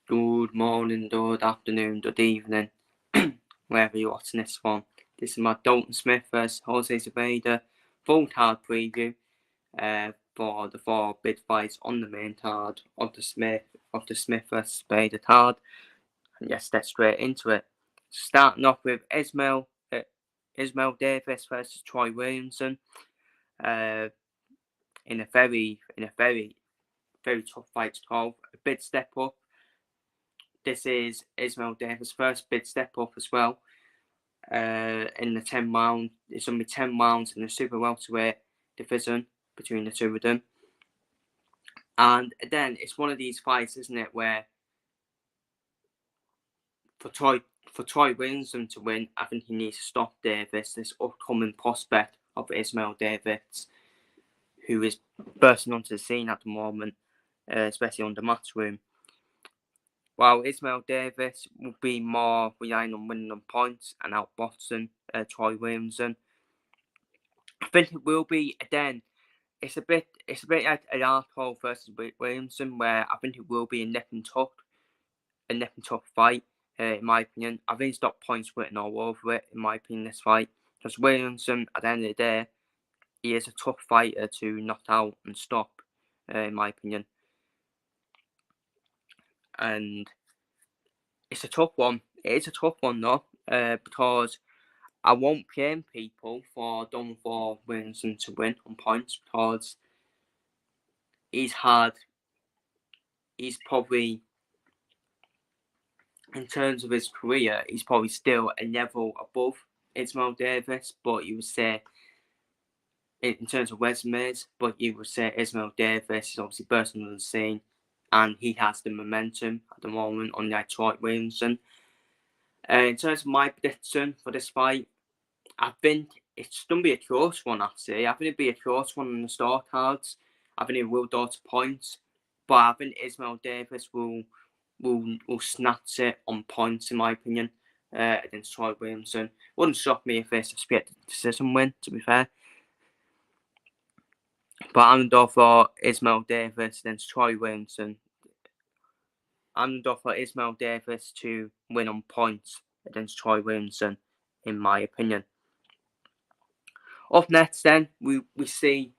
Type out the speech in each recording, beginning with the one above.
Good morning, good afternoon, good evening, wherever you're watching this from. This is my Dalton Smith vs Jose Zepeda full card preview for the 4 bid fights on the main card of the Smith vs Zepeda card. And yes, let's straight into it. Starting off with Ismail Davis versus Troy Williamson. In a very tough fight to call. A big step up. This is Ismail Davis' first big step up as well. In the 10 round, it's going to be 10 rounds in the super welterweight division between the two of them. And then it's one of these fights, isn't it, where for Troy Williamson to win, I think he needs to stop Davis, this upcoming prospect of Ismail Davis, who is bursting onto the scene at the moment, especially on the Matchroom. While Ismail Davis will be more relying on winning on points and outboxing Troy Williamson. I think it will be, again, it's a bit like an Arthur versus Williamson, where I think it will be a nip and tuck fight, in my opinion. I think it's got points written all over it, in my opinion, this fight. Because Williamson, at the end of the day, he is a tough fighter to knock out and stop, in my opinion. And it's a tough one. It is a tough one, though, because I won't blame people for Williamson to win on points, because he's probably, in terms of his career, he's probably still a level above Ismail Davis, but you would say, in terms of resumes, but you would say Ismail Davis is obviously bursting on the scene, and he has the momentum at the moment on Troy Williamson. In terms of my prediction for this fight, I think it's going to be a close one, I'd say. I think it'll be a close one on the scorecards. I think it will go to points, but I think Ismail Davis will snatch it on points, in my opinion, against Troy Williamson. Wouldn't shock me if it's a split decision win, to be fair. But I'm going to go for Ismail Davis against Troy Williamson. I'm going to go for Ismail Davis to win on points against Troy Williamson, in my opinion. Up next, then, we see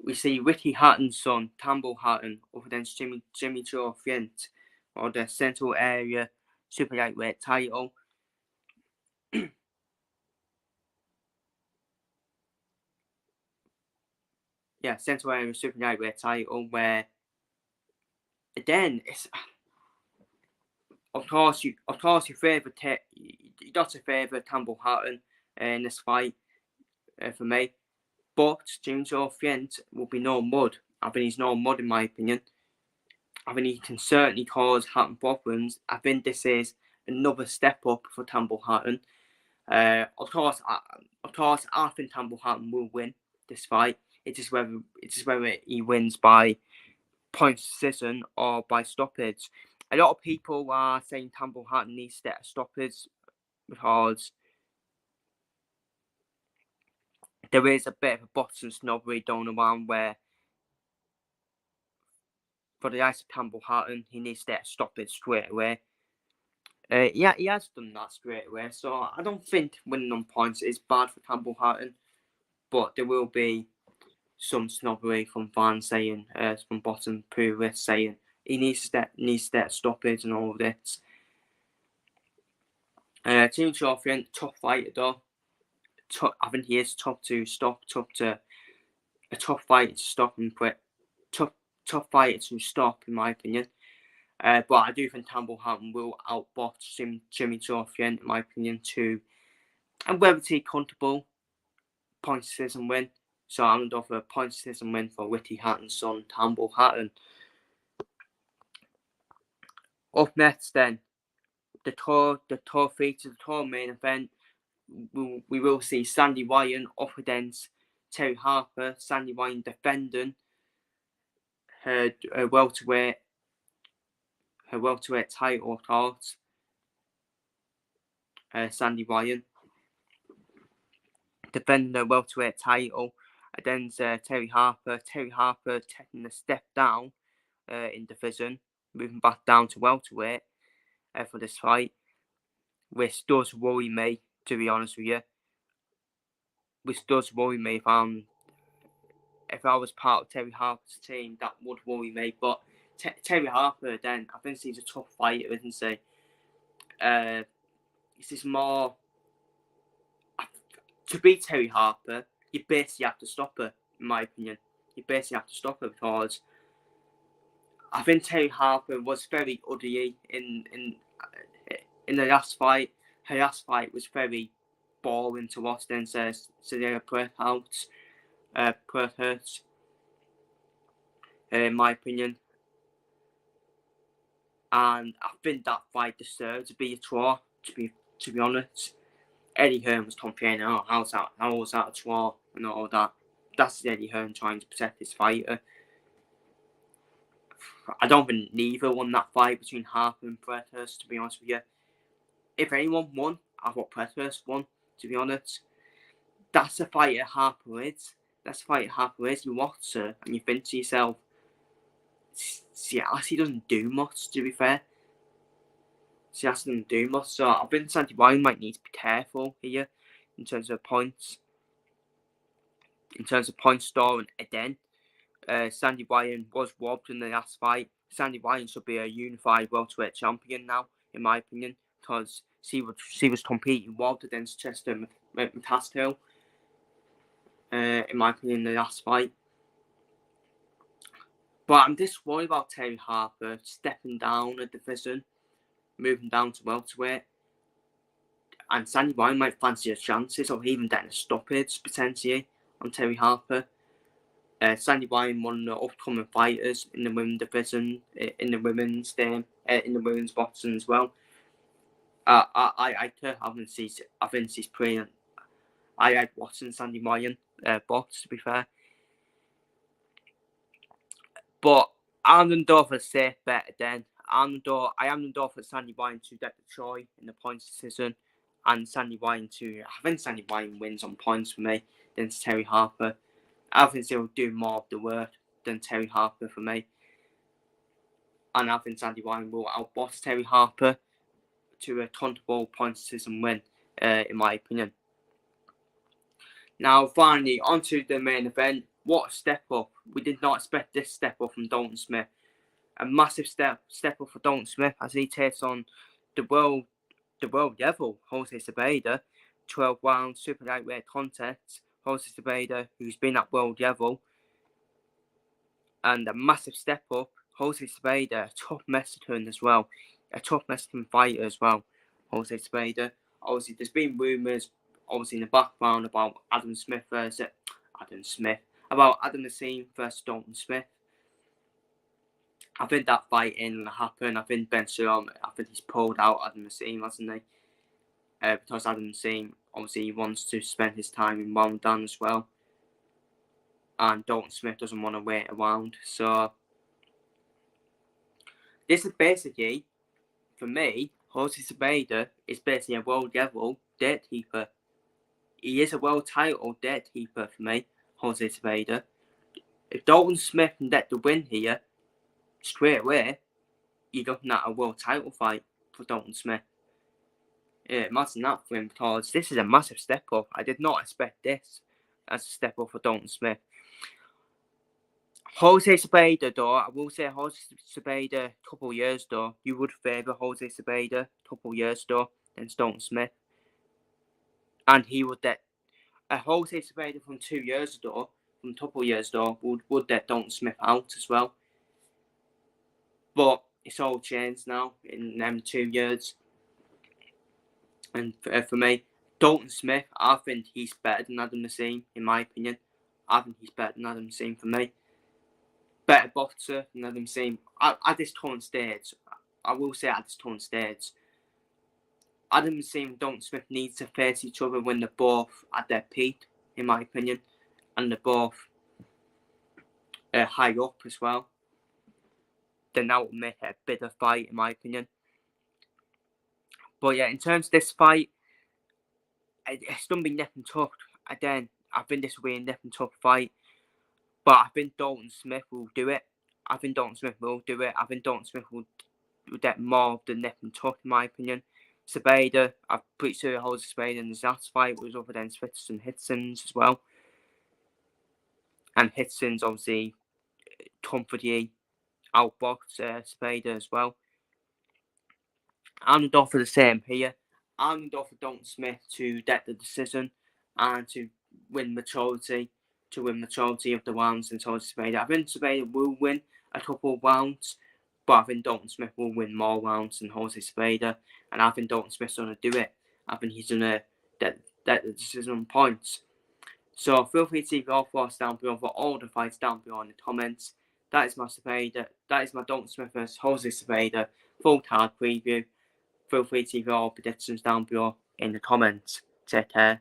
Ricky Hatton's son, Campbell Hatton, up against Jimmy Joe Flint for the Central Area Super Lightweight title. Central Area Super Lightweight title, where, again, it's, of course you favour you got to favour Campbell Hatton in this fight for me, but Jimmy Joe Flint will be no mud. I think he's no mud, in my opinion. I think he can certainly cause Hatton problems. I think this is another step up for Campbell Hatton. Of course, I think Campbell Hatton will win this fight. It's just whether he wins by points decision or by stoppage. A lot of people are saying Campbell Hatton needs to get a stoppage because there is a bit of a boxing snobbery going around where, for the likes of Campbell Hatton, he needs to get a stoppage straight away. He has done that straight away, so I don't think winning on points is bad for Campbell Hatton, but there will be some snobbery from fans saying, from bottom purists saying he needs to get a stoppage and all of this. Jimmy Joe Flint, tough fighter though. I think he is tough to stop, a tough fighter to stop and put, tough fighter to stop, in my opinion. But I do think Campbell Hatton will outbox Jimmy Joe Flint, in my opinion, to a relatively comfortable point decision win. So I'm going to offer a point decision win for Ricky Hatton's son, Campbell Hatton. Up next, then, the tour feature, the tour main event. We will see Sandy Ryan up against Terry Harper. Sandy Ryan defending her welterweight title, of course. Sandy Ryan defending her welterweight title against Terry Harper. Terry Harper taking a step down in division, moving back down to welterweight. for this fight, which does worry me, to be honest with you. Which does worry me if I was part of Terry Harper's team, that would worry me. But Terry Harper, then, I think he's a tough fighter, isn't he? This is more... To beat Terry Harper, you basically have to stop her, in my opinion. You basically have to stop her because I think Terry Harper was very ugly in the last fight. Her last fight was very boring to watch. Then Sierra Perth hurts, in my opinion. And I think that fight deserved to be a draw. To be honest, Eddie Hearn was complaining, "Oh, how was that a draw?" and all that. That's Eddie Hearn trying to protect his fighter. I don't think neither won that fight between Harper and Prethurst, to be honest with you. If anyone won, I thought Prethurst won, to be honest. That's the fighter Harper is. You watch her and you think to yourself, Sealassie doesn't do much, to be fair. Sealassie doesn't do much, so I think Sandy Wine might need to be careful here in terms of points. In terms of point scoring, again, Sandy Wyan was robbed in the last fight. Sandy Wyan should be a unified welterweight champion now, in my opinion, because she was completely robbed against Chester McCaskill, in my opinion, in the last fight. But I'm just worried about Terry Harper stepping down a division, moving down to welterweight, and Sandy Wyan might fancy her chances of even getting a stoppage potentially on Terry Harper. Sandy Wyan, one of the upcoming fighters in the women's division, in the women's boxing as well. I think she's pretty. I like watching Sandy Wyan box, to be fair. But Armendorf is safe better then. I am the door for Sandy Wyan to get the try in the points decision, and Sandy Wyan I think Sandy Wyan wins on points for me than Terry Harper. I think he'll do more of the work than Terry Harper for me. And I think Sandy Wyan will outbox Terry Harper to a comfortable point decision win, in my opinion. Now, finally, onto the main event. What a step up. We did not expect this step up from Dalton Smith. A massive step up for Dalton Smith as he takes on the world level Jose Zepeda. 12 round super lightweight contest. Jose Zepeda, who's been at world level, and a massive step up. Jose Zepeda, a tough Mexican as well, a tough Mexican fighter as well. Jose Zepeda. Obviously, there's been rumours, obviously in the background, about Adam Nassim versus Dalton Smith. I think that fight ain't gonna happen. I think Ben Shalom, he's pulled out Adam Nassim, hasn't he? Because Adam Nassim, obviously, he wants to spend his time in Ramadan as well. And Dalton Smith doesn't want to wait around. So, this is basically, for me, Jose Zepeda is basically a world level gatekeeper. He is a world title gatekeeper for me, Jose Zepeda. If Dalton Smith can get the win here, straight away, you're looking at a world title fight for Dalton Smith. Imagine that for him, because this is a massive step up. I did not expect this as a step up for Dalton Smith. Jose Zepeda, though, I will say Jose Zepeda a couple of years, though, you would favour Jose Zepeda a couple of years, though, than Dalton Smith. And he would get a Jose Zepeda from 2 years ago, from a couple of years, though, would get Dalton Smith out as well. But it's all changed now in them 2 years. And for me, Dalton Smith, I think he's better than Adam Nassim, in my opinion. I think he's better than Adam Nassim for me. Better boxer than Adam Nassim. At this current stage, I will say at this current stage, Adam Nassim and Dalton Smith need to face each other when they're both at their peak, in my opinion. And they're both high up as well. Then that will make it a bitter fight, in my opinion. But yeah, in terms of this fight, it's going to be nip and tuck. Again, I think this will be a nip and tuck fight. But I think Dalton Smith will do it. I think Dalton Smith will get more of the nip and tuck, in my opinion. Zepeda, I'm pretty sure holds Zepeda in the last fight, was other than Switz and Hitsons as well. And Hitsons obviously comfortably outboxed Zepeda as well. I'm going for the same here. I'm going for Dalton Smith to get the decision and to win majority of the rounds in towards Zepeda. I think Zepeda will win a couple of rounds, but I think Dalton Smith will win more rounds than Jose Zepeda, and I think Dalton Smith's going to do it. I think he's going to get the decision on points. So feel free to leave your thoughts down below for all the fights down below in the comments. That is my Zepeda. That is my Dalton Smith vs Jose Zepeda full card preview. Feel free to leave your predictions down below in the comments. Take care.